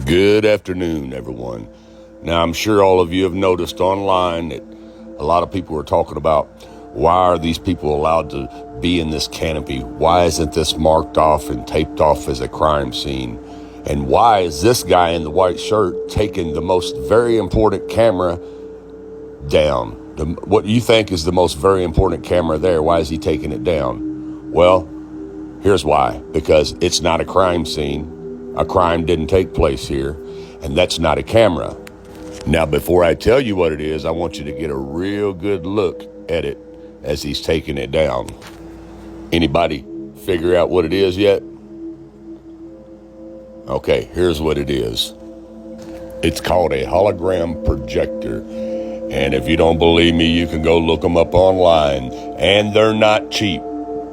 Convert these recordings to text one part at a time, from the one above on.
Good afternoon, everyone. Now, I'm sure all of you have noticed online that a lot of people are talking about why are these people allowed to be in this canopy? Why isn't this marked off and taped off as a crime scene? And why is this guy in the white shirt taking the most very important camera down? What you think is the most very important camera there? Why is he taking it down? Well, here's why. Because it's not a crime scene. A crime didn't take place here, and that's not a camera. Now, before I tell you what it is, I want you to get a real good look at it as he's taking it down. Anybody figure out what it is yet? Okay, here's what it is. It's called a hologram projector. And if you don't believe me, you can go look them up online. And they're not cheap.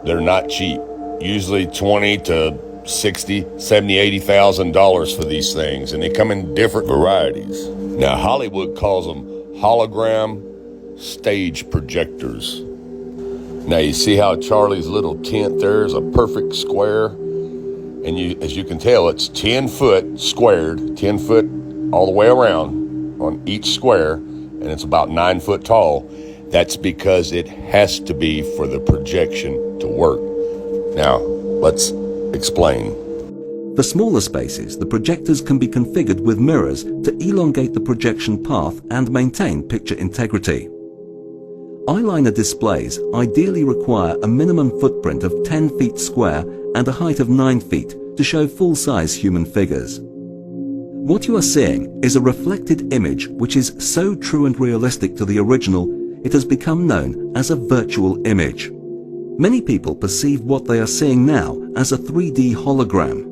They're not cheap. Usually 20 to 60, 70, $80,000 for these things, and they come in different varieties. Now, Hollywood calls them hologram stage projectors. Now, you see how Charlie's little tent there is a perfect square? And as you can tell, it's 10 foot squared, 10 foot all the way around on each square, and it's about 9 foot tall. That's because it has to be for the projection to work. Now, let's explain. For smaller spaces, the projectors can be configured with mirrors to elongate the projection path and maintain picture integrity. Eyeliner displays ideally require a minimum footprint of 10 feet square and a height of 9 feet to show full-size human figures. What you are seeing is a reflected image which is so true and realistic to the original, it has become known as a virtual image. Many people perceive what they are seeing now as a 3D hologram.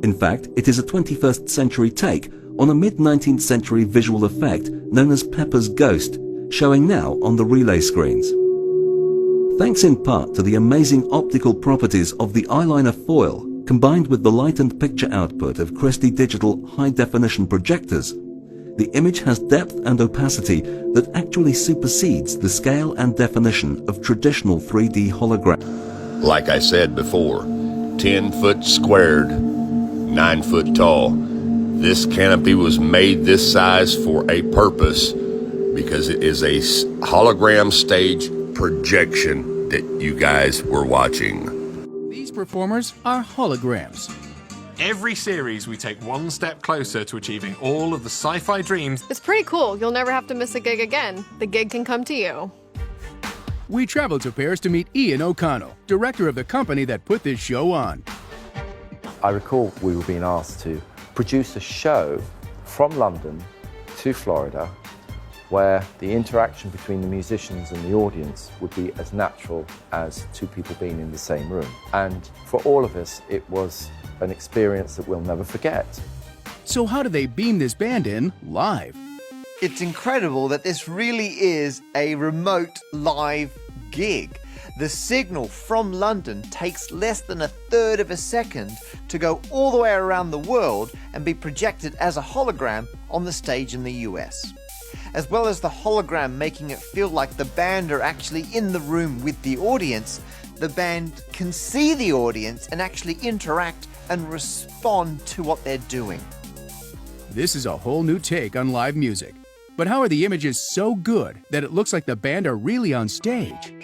In fact, it is a 21st century take on a mid-19th century visual effect known as Pepper's Ghost, showing now on the relay screens. Thanks in part to the amazing optical properties of the eyeliner foil, combined with the light and picture output of Christie Digital high-definition projectors, the image has depth and opacity that actually supersedes the scale and definition of traditional 3D hologram. Like I said before, 10 foot squared, 9 foot tall. This canopy was made this size for a purpose because it is a hologram stage projection that you guys were watching. These performers are holograms. Every series, we take one step closer to achieving all of the sci-fi dreams. It's pretty cool. You'll never have to miss a gig again. The gig can come to you. We traveled to Paris to meet Ian O'Connell, director of the company that put this show on. I recall we were being asked to produce a show from London to Florida where the interaction between the musicians and the audience would be as natural as two people being in the same room. And for all of us, it was an experience that we'll never forget. So how do they beam this band in live? It's incredible that this really is a remote live gig. The signal from London takes less than 1/3 of a second to go all the way around the world and be projected as a hologram on the stage in the US. As well as the hologram making it feel like the band are actually in the room with the audience, the band can see the audience and actually interact and respond to what they're doing. This is a whole new take on live music. But how are the images so good that it looks like the band are really on stage?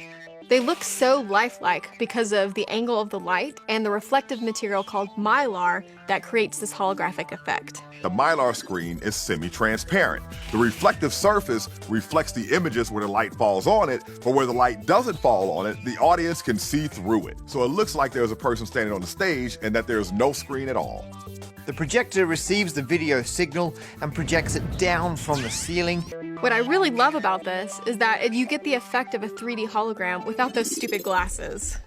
They look so lifelike because of the angle of the light and the reflective material called mylar that creates this holographic effect. The mylar screen is semi-transparent. The reflective surface reflects the images where the light falls on it, but where the light doesn't fall on it, the audience can see through it. So it looks like there's a person standing on the stage and that there's no screen at all. The projector receives the video signal and projects it down from the ceiling. What I really love about this is that you get the effect of a 3D hologram without those stupid glasses.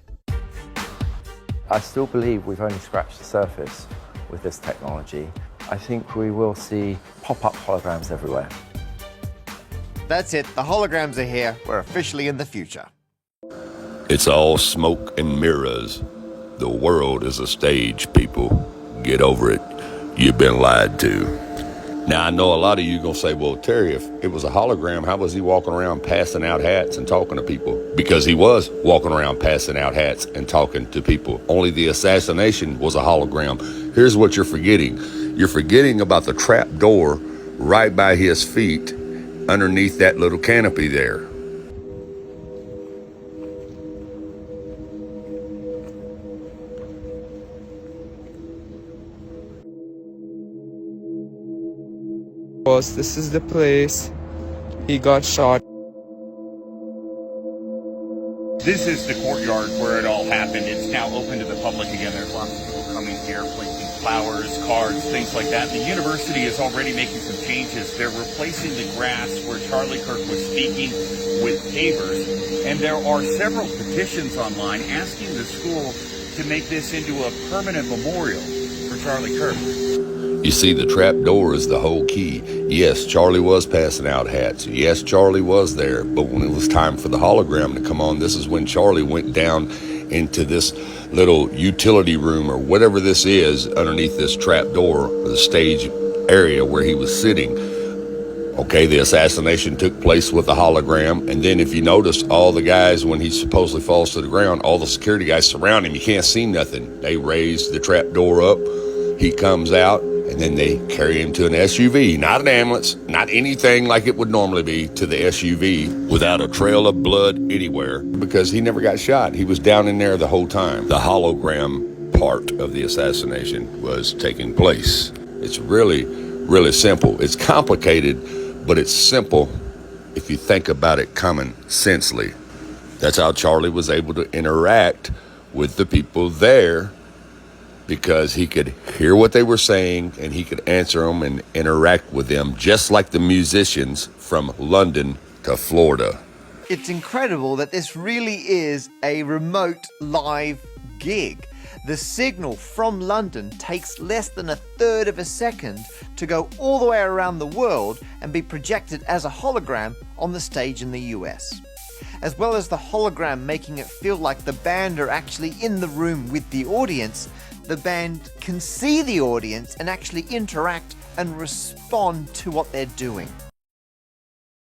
I still believe we've only scratched the surface with this technology. I think we will see pop-up holograms everywhere. That's it, the holograms are here. We're officially in the future. It's all smoke and mirrors. The world is a stage, people. Get over it. You've been lied to. Now, I know a lot of you are going to say, well, Terry, if it was a hologram, how was he walking around passing out hats and talking to people? Because he was walking around passing out hats and talking to people. Only the assassination was a hologram. Here's what you're forgetting. You're forgetting about the trap door right by his feet underneath that little canopy there. This is the place he got shot. This is the courtyard where it all happened. It's now open to the public again. There's lots of people coming here, placing flowers, cards, things like that. The university is already making some changes. They're replacing the grass where Charlie Kirk was speaking with pavers. And there are several petitions online asking the school to make this into a permanent memorial for Charlie Kirk. You see, the trap door is the whole key. Yes, Charlie was passing out hats. Yes, Charlie was there. But when it was time for the hologram to come on, this is when Charlie went down into this little utility room or whatever this is underneath this trap door, or the stage area where he was sitting. Okay, the assassination took place with the hologram. And then if you notice, all the guys, when he supposedly falls to the ground, all the security guys surround him. You can't see nothing. They raise the trap door up. He comes out. And then they carry him to an SUV, not an ambulance, not anything like it would normally be, to the SUV without a trail of blood anywhere, because he never got shot. He was down in there the whole time. The hologram part of the assassination was taking place. It's really, really simple. It's complicated, but it's simple if you think about it common sensely. That's how Charlie was able to interact with the people there, because he could hear what they were saying and he could answer them and interact with them, just like the musicians from London to Florida. It's incredible that this really is a remote live gig. The signal from London takes less than 1/3 of a second to go all the way around the world and be projected as a hologram on the stage in the US. As well as the hologram making it feel like the band are actually in the room with the audience, the band can see the audience and actually interact and respond to what they're doing.